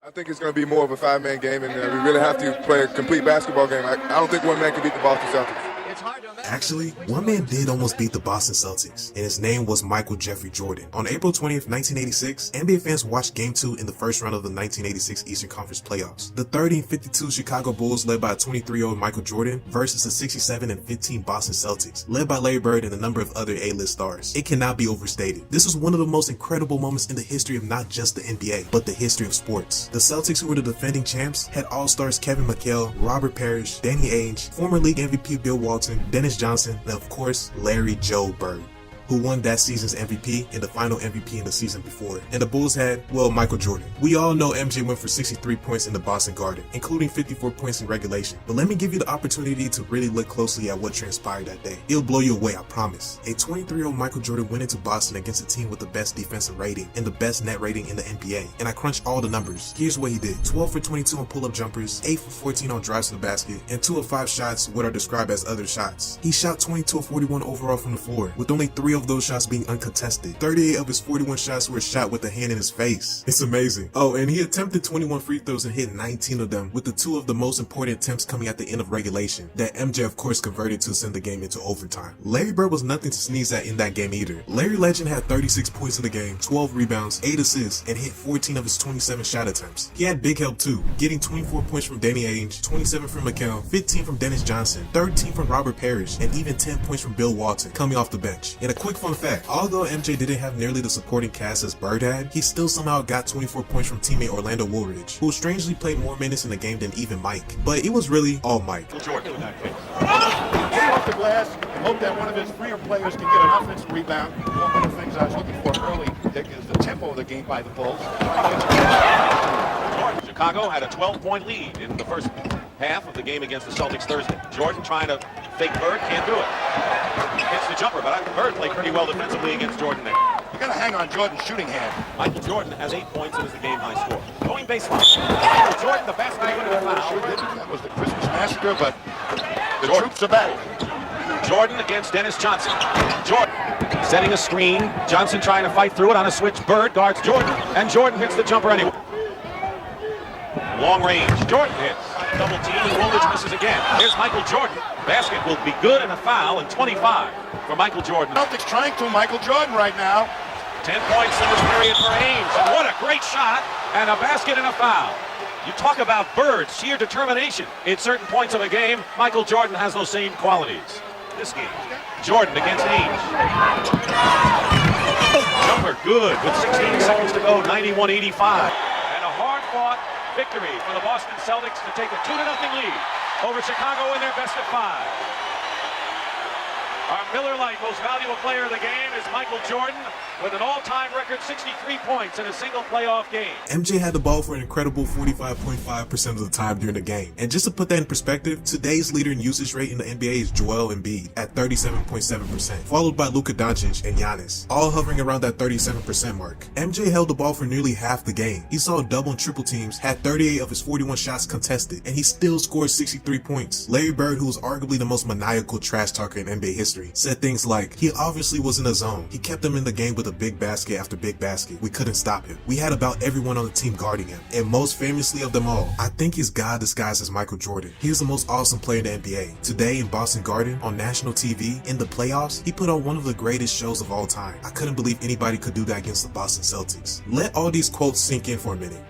I think it's going to be more of a five-man game, and we really have to play a complete basketball game. I don't think one man can beat the Boston Celtics. Actually, one man did almost beat the Boston Celtics, and his name was Michael Jeffrey Jordan. On April 20th, 1986, NBA fans watched Game 2 in the first round of the 1986 Eastern Conference playoffs. The 30-52 Chicago Bulls, led by a 23-year-old Michael Jordan, versus the 67-15 Boston Celtics, led by Larry Bird and a number of other A-list stars. It cannot be overstated. This was one of the most incredible moments in the history of not just the NBA, but the history of sports. The Celtics, who were the defending champs, had all-stars Kevin McHale, Robert Parrish, Danny Ainge, former league MVP Bill Walton, Dennis Johnson, and of course, Larry Joe Bird, who won that season's MVP and the final MVP in the season before. And the Bulls had, well, Michael Jordan. We all know MJ went for 63 points in the Boston Garden, including 54 points in regulation. But let me give you the opportunity to really look closely at what transpired that day. It'll blow you away, I promise. A 23-year-old Michael Jordan went into Boston against a team with the best defensive rating and the best net rating in the NBA. And I crunched all the numbers. Here's what he did. 12 for 22 on pull-up jumpers, 8 for 14 on drives to the basket, and 2 of 5 shots what are described as other shots. He shot 22 of 41 overall from the floor, with only 3 of those shots being uncontested. 38 of his 41 shots were shot with a hand in his face. It's amazing. Oh, and he attempted 21 free throws and hit 19 of them, with the 2 of the most important attempts coming at the end of regulation, that MJ of course converted to send the game into overtime. Larry Bird was nothing to sneeze at in that game either. Larry Legend had 36 points in the game, 12 rebounds, 8 assists, and hit 14 of his 27 shot attempts. He had big help too, getting 24 points from Danny Ainge, 27 from McHale, 15 from Dennis Johnson, 13 from Robert Parrish, and even 10 points from Bill Walton coming off the bench. And a quick fun fact, although MJ didn't have nearly the supporting cast as Bird had, he still somehow got 24 points from teammate Orlando Woolridge, who strangely played more minutes in the game than even Mike. But it was really all Mike. Jordan in that case. Get off the glass and hope that one of his freer players can get an offensive rebound. One of the things I was looking for early, Dick, is the tempo of the game by the Bulls. Chicago had a 12-point lead in the first half of the game against the Celtics Thursday. Jordan trying to fake Bird, can't do it. Hits the jumper, but Bird played pretty well defensively against Jordan there. You gotta hang on Jordan's shooting hand. Michael Jordan has 8 points and is the game high score. Going baseline. Michael Jordan, the basket winner to the foul. That was the Christmas massacre, but the troops are back. Jordan against Dennis Johnson. Jordan setting a screen. Johnson trying to fight through it on a switch. Bird guards Jordan, and Jordan hits the jumper anyway. Long range. Jordan hits. Double team, and Woolridge misses again. Here's Michael Jordan. Basket will be good and a foul, and 25 for Michael Jordan. Celtics trying to Michael Jordan right now. 10 points in this period for Ainge. And what a great shot, and a basket and a foul. You talk about Bird's sheer determination. In certain points of a game, Michael Jordan has those same qualities. This game, Jordan against Ainge. Jumper good with 16 seconds to go, 91-85. And a hard-fought victory for the Boston Celtics to take a 2-0 lead over Chicago in their best of 5. Our Miller Lite most valuable player of the game is Michael Jordan with an all-time record 63 points in a single playoff game. MJ had the ball for an incredible 45.5% of the time during the game. And just to put that in perspective, today's leader in usage rate in the NBA is Joel Embiid at 37.7%, followed by Luka Doncic and Giannis, all hovering around that 37% mark. MJ held the ball for nearly half the game. He saw double and triple teams, had 38 of his 41 shots contested, and he still scored 63 points. Larry Bird, who was arguably the most maniacal trash talker in NBA history, said things like, he obviously was in a zone. He kept them in the game with a big basket after big basket. We couldn't stop him. We had about everyone on the team guarding him. And most famously of them all, I think he's God disguised as Michael Jordan. He is the most awesome player in the NBA. Today in Boston Garden, on national TV, in the playoffs, he put on one of the greatest shows of all time. I couldn't believe anybody could do that against the Boston Celtics. Let all these quotes sink in for a minute.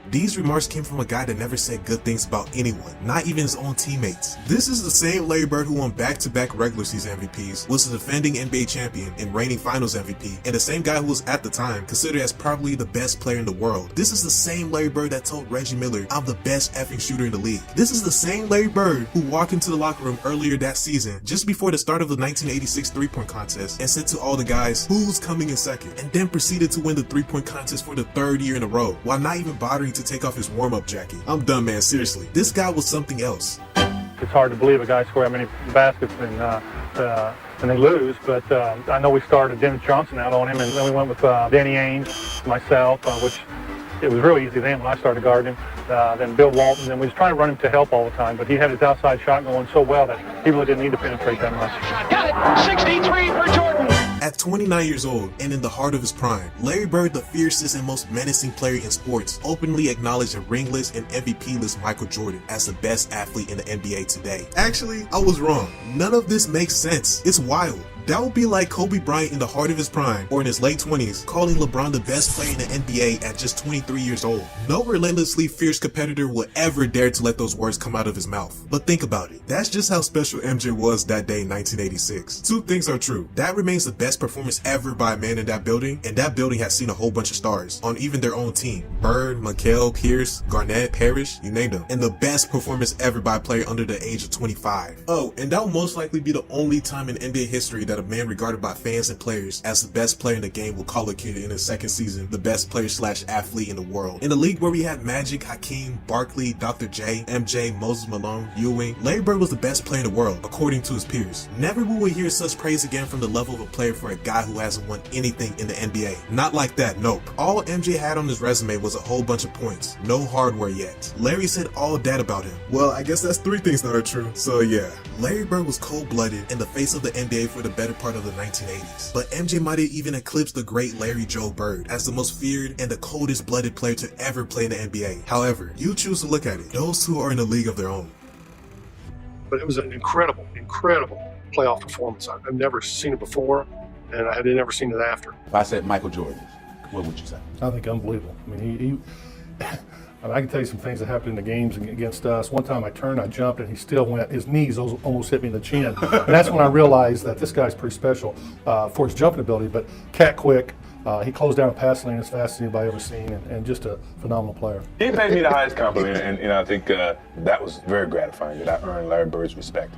These remarks came from a guy that never said good things about anyone, not even his own teammates. This is the same Larry Bird who won back-to-back regular season MVPs, was the defending NBA champion and reigning finals MVP, and the same guy who was at the time considered as probably the best player in the world. This is the same Larry Bird that told Reggie Miller, I'm the best effing shooter in the league. This is the same Larry Bird who walked into the locker room earlier that season, just before the start of the 1986 three-point contest, and said to all the guys, who's coming in second, and then proceeded to win the three-point contest for the 3rd year in a row, while not even bothering to take off his warm-up jacket. I'm done, man, seriously. This guy was something else. It's hard to believe a guy score that many baskets and they lose, but I know we started Dennis Johnson out on him, and then we went with Danny Ainge, myself, which it was really easy then when I started guarding him. Then Bill Walton, and we was trying to run him to help all the time, but he had his outside shot going so well that he really didn't need to penetrate that much. Got it, 63 for Jordan. At 29 years old and in the heart of his prime, Larry Bird, the fiercest and most menacing player in sports, openly acknowledged a ringless and MVP-less Michael Jordan as the best athlete in the NBA today. Actually, I was wrong. None of this makes sense. It's wild. That would be like Kobe Bryant in the heart of his prime, or in his late 20s, calling LeBron the best player in the NBA at just 23 years old. No relentlessly fierce competitor would ever dare to let those words come out of his mouth. But think about it. That's just how special MJ was that day in 1986. Two things are true. That remains the best performance ever by a man in that building, and that building has seen a whole bunch of stars on even their own team. Bird, McHale, Pierce, Garnett, Parrish, you name them. And the best performance ever by a player under the age of 25. Oh, and that will most likely be the only time in NBA history that a man regarded by fans and players as the best player in the game will call a kid in his second season the best player / athlete in the world. In a league where we had Magic, Hakeem, Barkley, Dr. J, MJ, Moses Malone, Ewing, Larry Bird was the best player in the world, according to his peers. Never will we hear such praise again from the level of a player for a guy who hasn't won anything in the NBA. Not like that, nope. All MJ had on his resume was a whole bunch of points. No hardware yet. Larry said all that about him. Well, I guess that's three things that are true. So yeah, Larry Bird was cold-blooded and the face of the NBA for the better part of the 1980s. But MJ might have even eclipsed the great Larry Joe Bird as the most feared and the coldest-blooded player to ever play in the NBA. However, you choose to look at it. Those two are in a league of their own. But it was an incredible playoff performance. I've never seen it before, and I had never seen it after. If I said Michael Jordan, what would you say? I think unbelievable. I mean, I can tell you some things that happened in the games against us. One time I turned, I jumped, and he still went. His knees almost hit me in the chin. And that's when I realized that this guy's pretty special for his jumping ability, but cat quick. He closed down a pass lane as fast as anybody ever seen, and just a phenomenal player. He paid me the highest compliment, and I think that was very gratifying that I earned Larry Bird's respect.